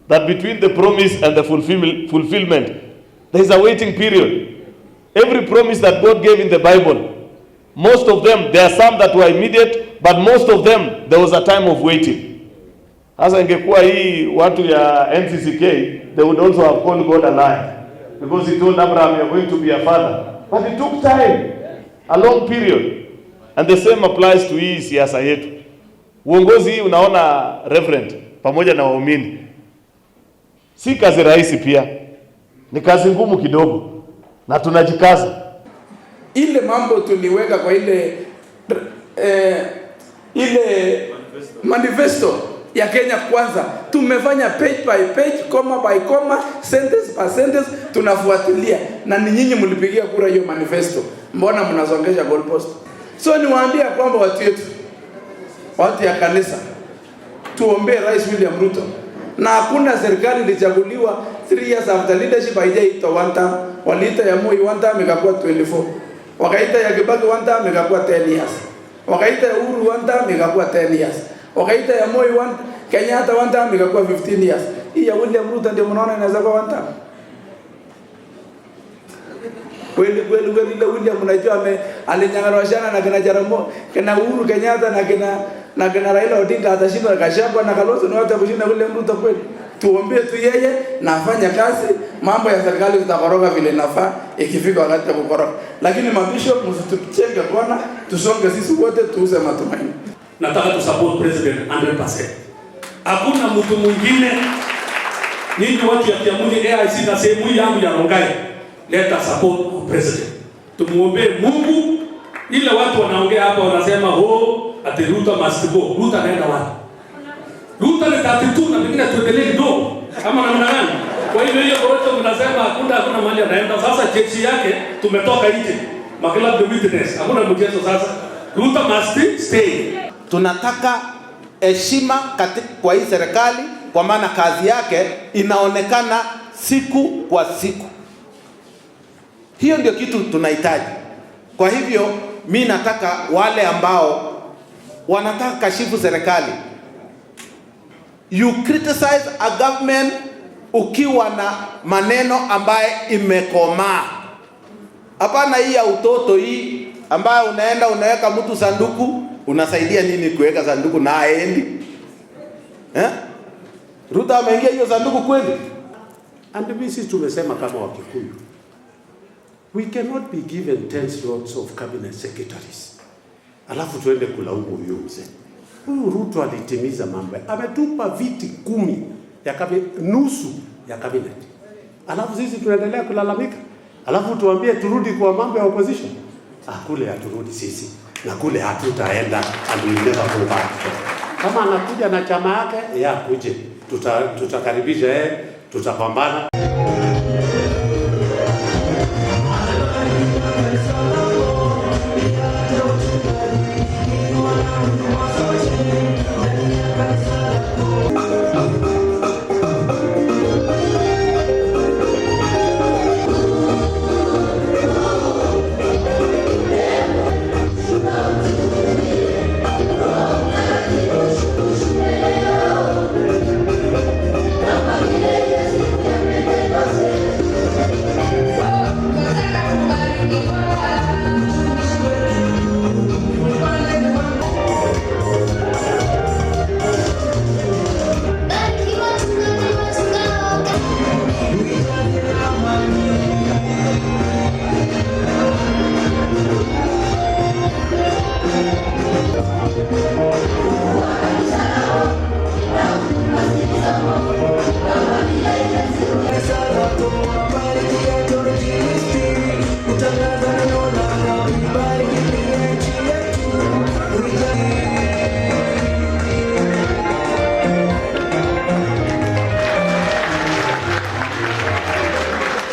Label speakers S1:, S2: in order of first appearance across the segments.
S1: That between the promise and the fulfillment, there is a waiting period. Every promise that God gave in the Bible, most of them, there are some that were immediate, but most of them, there was a time of waiting. Hasa ingekuwa hii watu ya NCCK, they would also have called God a liar, because he told Abraham, you're going to be a father. But it took time, a long period. And the same applies to hii siasa yetu. Uongozi hii unaona reverend, pamoja na waumini. Si kazi rahisi pia. Ni kazi ngumu kidogo. Na tunajikaza.
S2: Ile mambo tuliweka kwa ile manifesto ya Kenya Kwanza, tumefanya page by page, comma by comma, sentence by sentence, tunafuatilia. Na ni nyinyi mlipigia kura hiyo manifesto. Mbona mnazongesha goalpost? So niwaambia kwamba watu wetu, watu ya kanisa, tuombee Rais William Ruto. Na hakuna serikali ilichaguliwa 3 years after leadership haijaitwa one term. Waliita ya Moi one term ikakuwa 24. Wakaita ya Kibaki one term ikakuwa 10 years. Wakaita ya Uhuru one term ikakuwa 10 years. Wakaita ya Moi Kenyatta one term ikakuwa 15 years. Hii ya William Ruto ndio mnaona inaweza kuwa one term. Kweli William unajua alinyang'anywa na kina Jaramo, kina Uhuru Kenyatta na kina Raila Odinga atashinda Gachagua na Kalonzo na wote kushinda William Ruto kweli. Tuombee tu yeye na afanye kazi, mambo ya serikali tutakoroga vile inafaa ikifika wakati wa kukoroga. Lakini mabishop msituchenge bwana, tusonge sisi wote tuuze matumaini.
S3: Nataka tu support president 100%. Hakuna mtu mwingine, nyinyi watu ya Kiamunyi AIC na sehemu yangu ya Rongai, let us support president. Tumuombe Mungu. Ile watu wanaongea hapa wanasema ati Ruto must go. Ruto anaenda wapi? Ruto ni 32 na pengine tuendelee kidogo kama namna gani? Kwa hivyo hiyo Ruto mnasema hakuna mahali anaenda. Sasa jeshi yake tumetoka nje. Makala the witness. Hakuna mchezo sasa. Ruto must stay.
S4: Tunataka heshima kwa hii serikali, kwa maana kazi yake inaonekana siku kwa siku. Hiyo ndio kitu tunahitaji. Kwa hivyo mimi nataka wale ambao wanataka kashifu serikali, you criticize a government ukiwa na maneno ambaye imekomaa. Hapana hii ya utoto hii ambayo unaenda unaweka mtu sanduku, unasaidia nini kuweka sanduku na aendi? Ruto ameingia hiyo sanduku kweli?
S5: And sisi tumesema kama Wakikuyu, we cannot be given 10 slots of cabinet secretaries. Alafu tuende kulaumu huyo mzee. Huyu Ruto alitimiza mambo. Ametupa viti 10 ya cabinet, nusu ya cabinet. Alafu sisi tunaendelea kulalamika. Alafu tuambie turudi kwa mambo ya opposition. Kule haturudi sisi. Na kule hatutaenda, and we never go back. Kama anakuja na chama yake, ya kuje. Tutakaribisha yeye, tutapambana.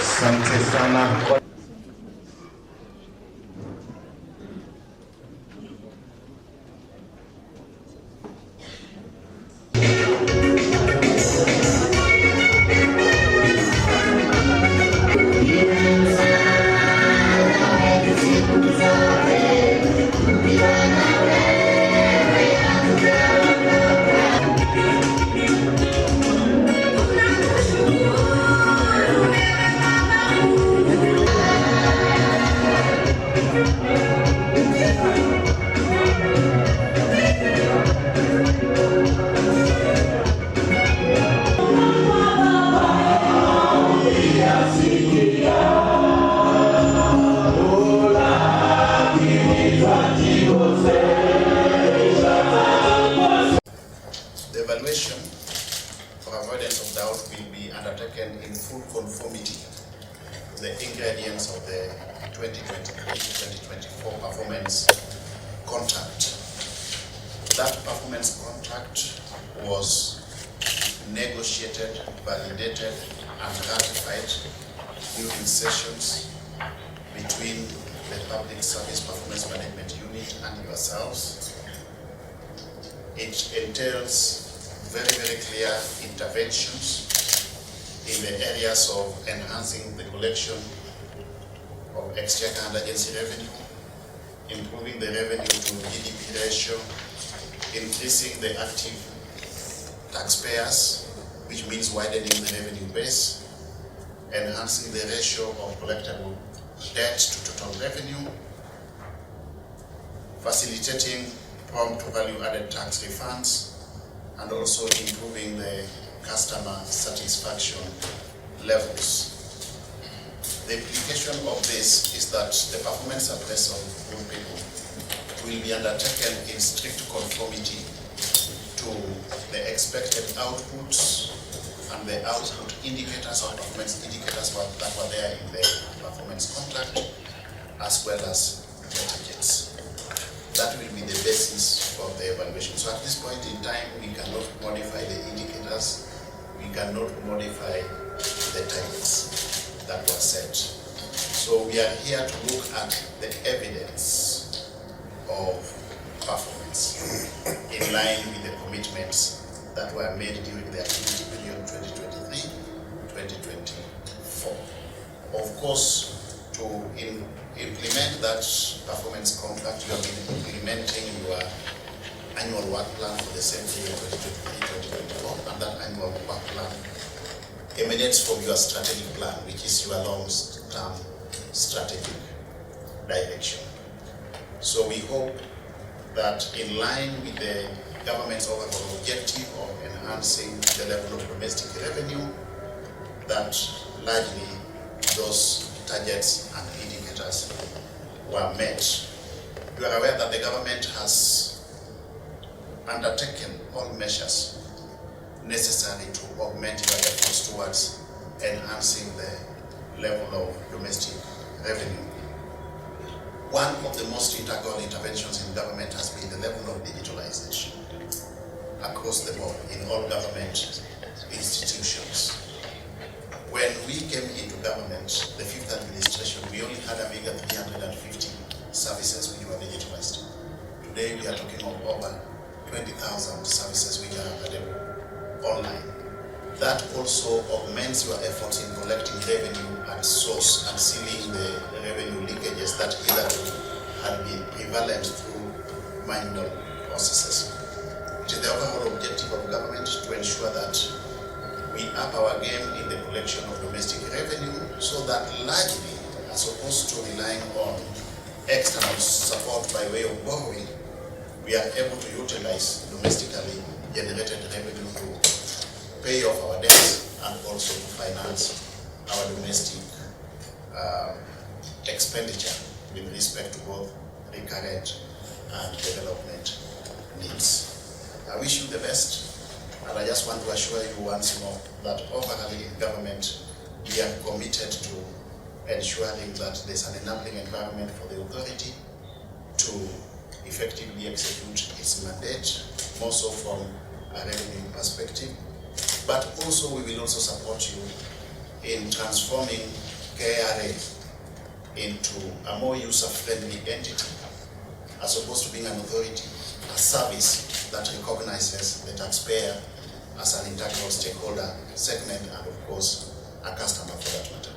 S4: Asante sana.
S6: full conformity to the ingredients of the 2023-2024 performance contract. That performance contract was negotiated, validated, and ratified during sessions between the Public Service Performance Management Unit and yourselves. It entails very, very clear interventions in the areas of enhancing the collection of exchequer and agency revenue, improving the revenue to GDP ratio, increasing the active taxpayers, which means widening the revenue base, enhancing the ratio of collectible debt to total revenue, facilitating prompt value-added tax refunds, and also improving the customer satisfaction levels. The implication of this is that the performance address of good people will be undertaken in strict conformity to the expected outputs and the output indicators or performance indicators that were there in the performance contract, as well as the targets. That will be the basis for the evaluation. So at this point in time, we cannot modify the indicators, we cannot modify the targets that were set. So we are here to look at the evidence of performance in line with the commitments that were made during the activity period 2023-2024. Of course, to implement that performance contract, you have been implementing your annual work plan for the same period 2023-2024, and that annual work plan emanates from your strategic plan, which is your long-term strategic direction. So we hope that in line with the government's overall objective of enhancing the level of domestic revenue, that largely those targets and indicators were met. You are aware that the government has undertaken all measures necessary to augment your efforts towards enhancing the level of domestic revenue. One of the most integral interventions in government has been the level of digitalization across the board in all government institutions. When we came into government, the fifth administration, we only had a meager 350 services which were digitalized. Today we are talking of over 20,000 services which are available online. That also augments your efforts in collecting revenue at source and sealing the revenue leakages that hitherto had been prevalent through manual processes. It is the overall objective of government to ensure that we up our game in the collection of domestic revenue so that largely, as opposed to relying on external support by way of borrowing, we are able to utilize domestically generated revenue to pay off our debts and also to finance our domestic expenditure with respect to both recurrent and development needs. I wish you the best, and I just want to assure you once more that overall in government we are committed to ensuring that there's an enabling environment for the authority to effectively execute its mandate, more so from a revenue perspective. But also we will also support you in transforming KRA into a more user-friendly entity, as opposed to being an authority, a service that recognizes the taxpayer as an integral stakeholder segment and of course a customer for that matter.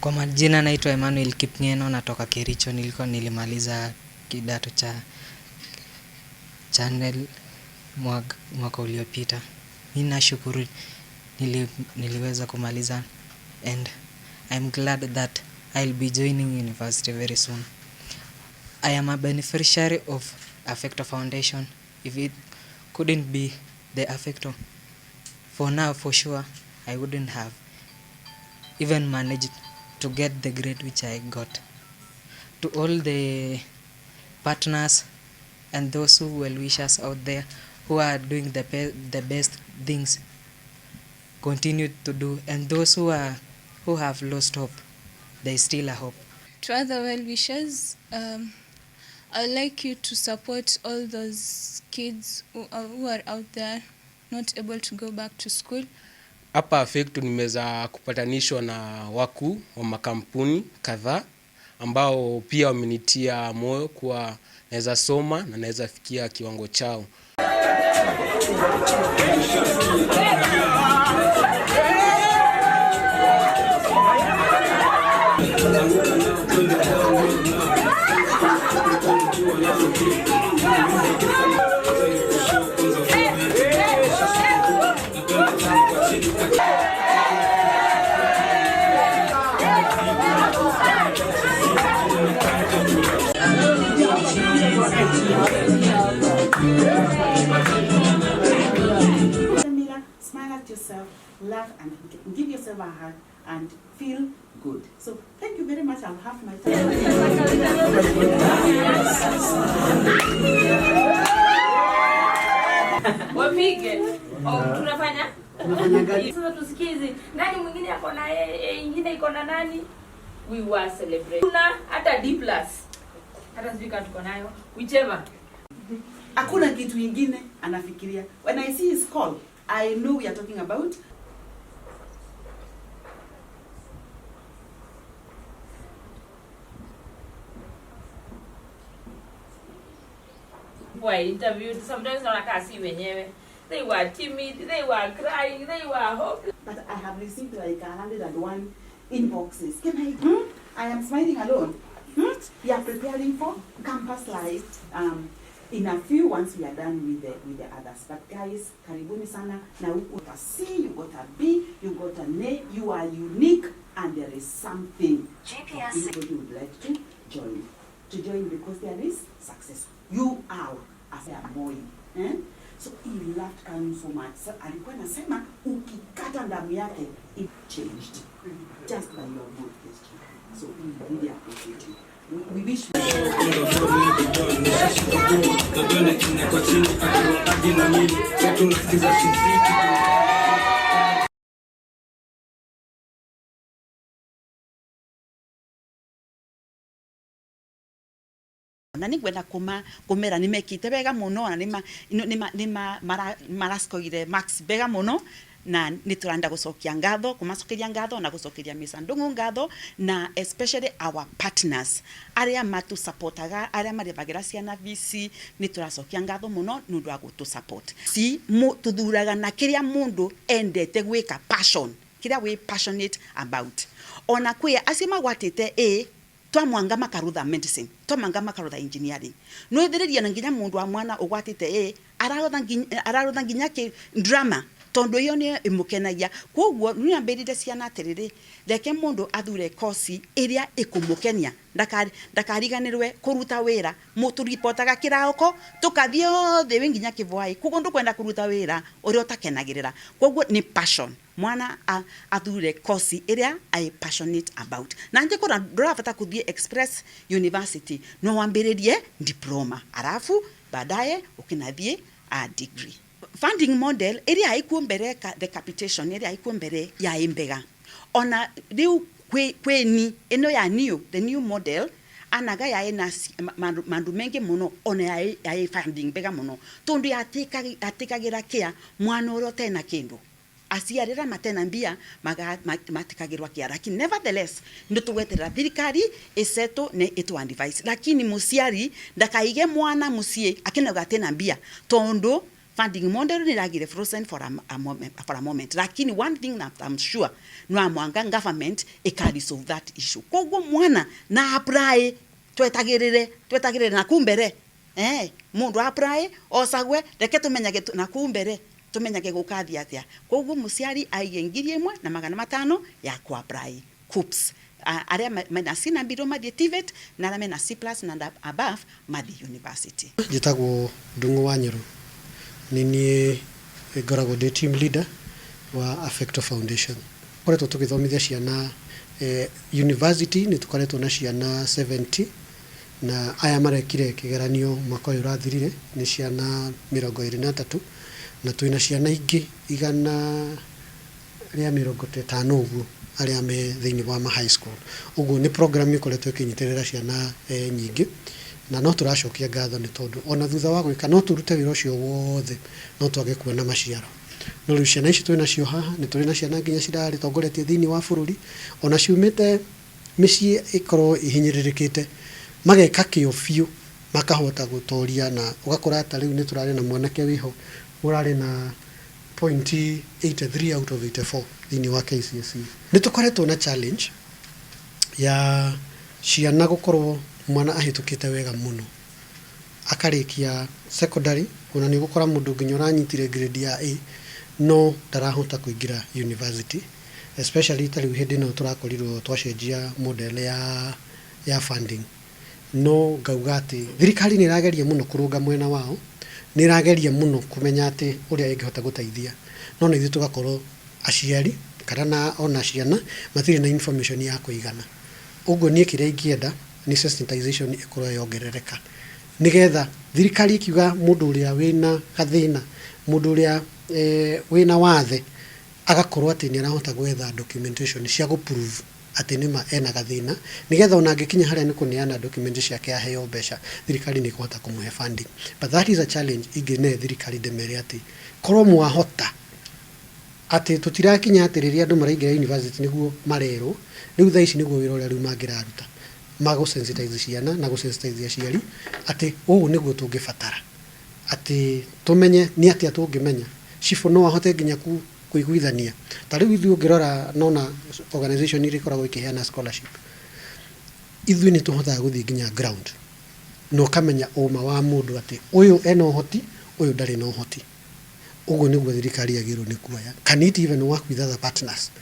S7: Kwa majina naitwa Emmanuel Kipngeno, natoka Kericho. Nilimaliza kidato cha channel mwaka uliopita. Mimi nashukuru niliweza kumaliza, and I'm glad that I'll be joining university very soon. I am a beneficiary of Affecto Foundation. If it couldn't be the Affecto, for now, for sure, I wouldn't have even managed to get the grade which I got. To all the partners and those who well wishers out there who are doing the best things, continue to do, and those who have lost hope, there is still a hope.
S8: To other well wishers, I'd like you to support all those kids who are out there not able to go back to school.
S9: Hapa Affecto nimeweza kupatanishwa na wakuu wa makampuni kadhaa ambao pia wamenitia moyo kuwa naweza soma na naweza fikia kiwango chao.
S10: Smile at yourself, laugh, and give yourself a hug and feel good. So thank you very much. I'll have my time.
S11: Wapige. Tunafanya? Sasa tusikie hizi. Nani mwingine ako na ingine iko na nani? We were celebrate. Kuna hata D+. Hata sijui kama tuko nayo. Whichever.
S10: Hakuna kitu ingine anafikiria. When I see his call, I know we are talking about
S11: interviewed. Sometimes wanakaa si wenyewe. They were timid, they were crying, they were hopeless.
S10: But I have received like 101 inboxes. Can I am smiling alone. We are preparing for campus life. In a few, once we are done with the others. But guys, karibuni sana. Now you got a C, you got a B, you got an A. You are unique, and there is something people you would like to join. To join because there is success. You are as a boy. So he loved Kanu so much. So alikuwa nasema ukikata damu yake, it changed just by your good history. So we really appreciate you. We wish na ningwenda kumera nimekite bega muno na maraskoire max bega muno na nituranda gucokia ngatho kumacokeria ngatho na gucokeria misandungu ngatho na especially our partners aria matu supportaga aria maribagira ciana VC nituracokia ngatho muno nundu wa gutu support si tuthuraga na kiria mundu endete gwika passion kiria we passionate about ona kwia asima gwatite twamwanga makarutha medicine twamwanga makarutha engineering no ithiriria na nginya mundu wa mwana ugwatite ararutha nginya ki drama tondo iyo ni imukenagia kwoguo niambirire ciana atiriri reke mundu athure kosi iria ikumukenia ndakariganirwe kuruta wira muturipotaga kirauko tukathie othe nginya kivwai kugo ndukwenda kuruta wira uria utakenagirira kwoguo ni passion mwana athure kosi iria I passionate about na ndikora ndurafata kuthie Express University no wambiririe diploma arafu baadaye ukinathie a degree. Funding model area ikuo mbere the capitation area ikuo mbere ya imbega ona riu kweni eno ya the new model anaga ya ena mandu mengi muno ona ya funding bega muno tondu atikagira kia mwana orote na kindu asiarira matena mbia matikagirwa kia lakini nevertheless ndo tuwetera thirikari iseto ne itu advice lakini musiari ndakaige mwana musie akina gatena mbia tondo funding model ni ragire frozen for a moment, lakini one thing that I'm sure no mwanga government resolve that issue. Koguo mwana na apply twetagirire na kumbere mundu apply osagwe reke tumenyage na kumbere tumenyage gukathi atia. Koguo muciari aigengirie imwe na 500 ya ku apply CUPS aria mena C na biro mathie TVET na aria mena C+ na above mathie university.
S12: Jitagwo Ndungu wa Nyiru nini ngoragwo ndi team leader wa Affecto Foundation. Koretwo tugithomithia ciana university ni tukoretwo na ciana 70 na aya marekire kigeranio mwaka uyu rathirire ni ciana 23 na twina ciana ingi igana ria 50 uguo aria me thiini wa high school. Uguo ni program ikoretwo ikinyitirira ciana nyingi na no turacokia ngatho ni tondu ona thutha wa gwika no turute wira ucio wothe no twage kuona maciaro. No riu ciana ici twina cio haha ni turi na ciana nginya cirari tongoretie thiini wa bururi ona ciumite micii ikorwo ihinyiririkite mageka kio biu makahota gutoria na ugakora ata riu ni turari na mwanake wiho urari na 0.83 out of 84 thiini wa KCSE. Ni tukoretwo na challenge ya ciana gukorwo mwana ahitukite wega muno akarikia secondary kuna ni gukora mundu nginya uranyitire grade ya A no darahota kuingira university, especially tari hindi no turakorirwo twacenjia model ya funding. No gaugati thirikari ni rageria muno kurunga mwena wao, ni rageria muno kumenya ati uria ingehota guteithia, no ni ithu tugakorwo aciari kana ona ciana matire na information ya kuigana. Uguo nie kiria ingienda ni sensitization ikorwo yongerereka nigetha thirikari ikiuga mundu uria wina gathina, mundu uria wina wathe agakorwo ati ni arahota gwetha documentation cia go prove ati nima ena gathina nigetha ona angikinya haria ni kuneana document ciake aheo mbeca thirikari ni kuhota kumuhe funding. But that is a challenge igene thirikari demere ati korwo mwahota ati tutirakinya ati riria andu maraingira university niguo marero riu tha ici niguo wira uria riu mangiraruta mago sensitize ciana na go sensitize aciari ati ugu niguo tungibatara ati tumenye ni ati atungimenya cifo no ahote nginya kuiguithania ta riu ithu ngirora nona organization iri koragwo ikiheana scholarship ithu ni tuhota guthii nginya ground no kamenya uma wa mundu ati uyu ena uhoti uyu ndari na uhoti. Ugu niguo thirikari yagirwo ni kuoya. Can it even work with other partners?